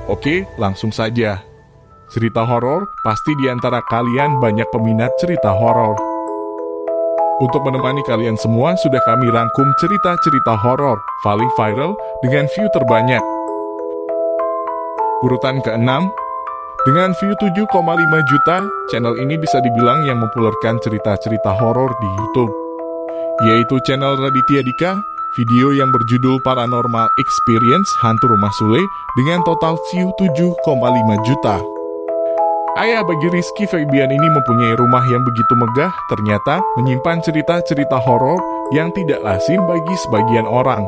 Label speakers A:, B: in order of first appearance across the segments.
A: Oke, langsung saja. Cerita horor, pasti di antara kalian banyak peminat cerita horor. Untuk menemani kalian semua, sudah kami rangkum cerita-cerita horor paling viral dengan view terbanyak. Urutan ke-6, dengan view 7,5 juta, channel ini bisa dibilang yang mempopulerkan cerita-cerita horor di YouTube, yaitu channel Raditya Dika, video yang berjudul Paranormal Experience Hantu Rumah Sule dengan total view 7,5 juta. Ayah bagi Rizky Febian ini mempunyai rumah yang begitu megah, ternyata menyimpan cerita-cerita horor yang tidak lazim bagi sebagian orang.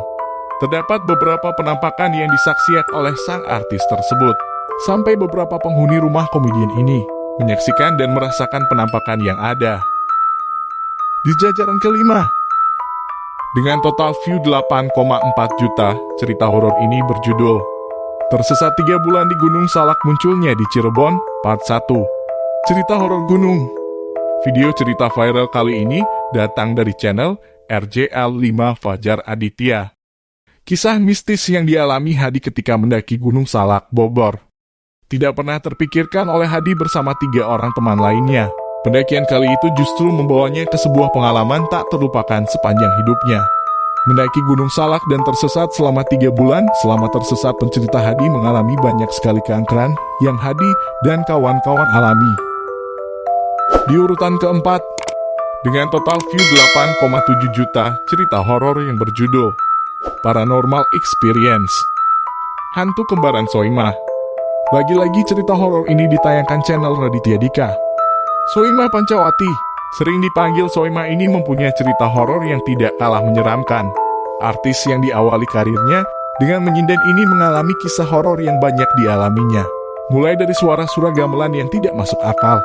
A: Terdapat beberapa penampakan yang disaksikan oleh sang artis tersebut. Sampai beberapa penghuni rumah komedian ini menyaksikan dan merasakan penampakan yang ada. Di jajaran kelima, dengan total view 8,4 juta, cerita horor ini berjudul Tersesat 3 bulan di Gunung Salak munculnya di Cirebon, part 1. Cerita horor gunung. Video cerita viral kali ini datang dari channel RJL5 Fajar Aditya. Kisah mistis yang dialami Hadi ketika mendaki Gunung Salak, Bogor. Tidak pernah terpikirkan oleh Hadi bersama 3 orang teman lainnya. Pendakian kali itu justru membawanya ke sebuah pengalaman tak terlupakan sepanjang hidupnya. Mendaki Gunung Salak dan tersesat selama 3 bulan. Selama tersesat, pencerita Hadi mengalami banyak sekali keangkeran yang Hadi dan kawan-kawan alami. Di urutan keempat, dengan total view 8,7 juta, cerita horor yang berjudul Paranormal Experience Hantu Kembaran Soimah. Lagi-lagi cerita horor ini ditayangkan channel Raditya Dika. Soimah Pancawati, sering dipanggil Soimah, ini mempunyai cerita horor yang tidak kalah menyeramkan. Artis yang diawali karirnya dengan menyindan ini mengalami kisah horor yang banyak dialaminya. Mulai dari suara-suara gamelan yang tidak masuk akal,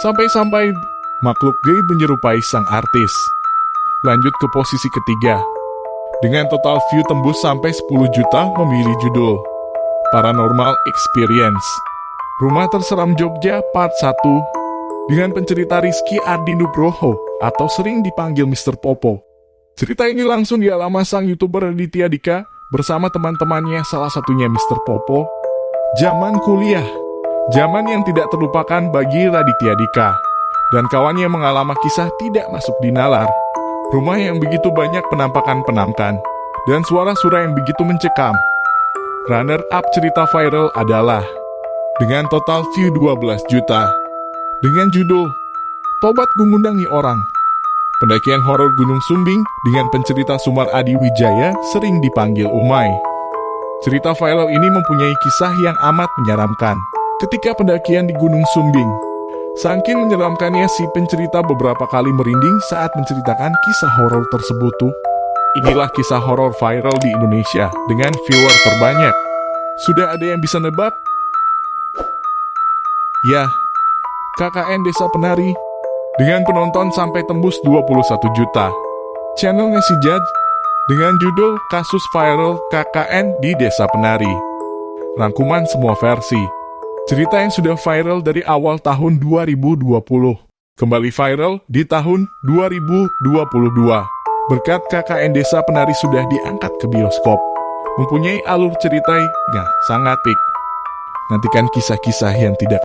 A: sampai-sampai makhluk gaib menyerupai sang artis. Lanjut ke posisi ketiga. Dengan total view tembus sampai 10 juta, memilih judul Paranormal Experience Rumah Terseram Jogja Part 1 dengan pencerita Rizky Ardi Nugroho atau sering dipanggil Mr. Popo. Cerita ini langsung dialami sang YouTuber Raditya Dika bersama teman-temannya, salah satunya Mr. Popo. Zaman kuliah, zaman yang tidak terlupakan bagi Raditya Dika dan kawannya mengalami kisah tidak masuk di nalar. Rumah yang begitu banyak penampakan-penampakan dan suara-suara yang begitu mencekam. Runner up cerita viral adalah dengan total view 12 juta. Dengan judul Tobat Mengundangi Orang. Pendakian horor Gunung Sumbing dengan pencerita Sumar Adi Wijaya, sering dipanggil Umay. Cerita viral ini mempunyai kisah yang amat menyeramkan ketika pendakian di Gunung Sumbing. Saking menyeramkannya, si pencerita beberapa kali merinding saat menceritakan kisah horor tersebut tuh. Inilah kisah horor viral di Indonesia dengan viewer terbanyak. Sudah ada yang bisa nebak? Ya, KKN Desa Penari, dengan penonton sampai tembus 21 juta. Channelnya si Judge, dengan judul Kasus Viral KKN di Desa Penari. Rangkuman semua versi. Cerita yang sudah viral dari awal tahun 2020, kembali viral di tahun 2022. Berkat KKN Desa Penari sudah diangkat ke bioskop. Mempunyai alur cerita yang sangat peak. Nantikan kisah-kisah yang tidak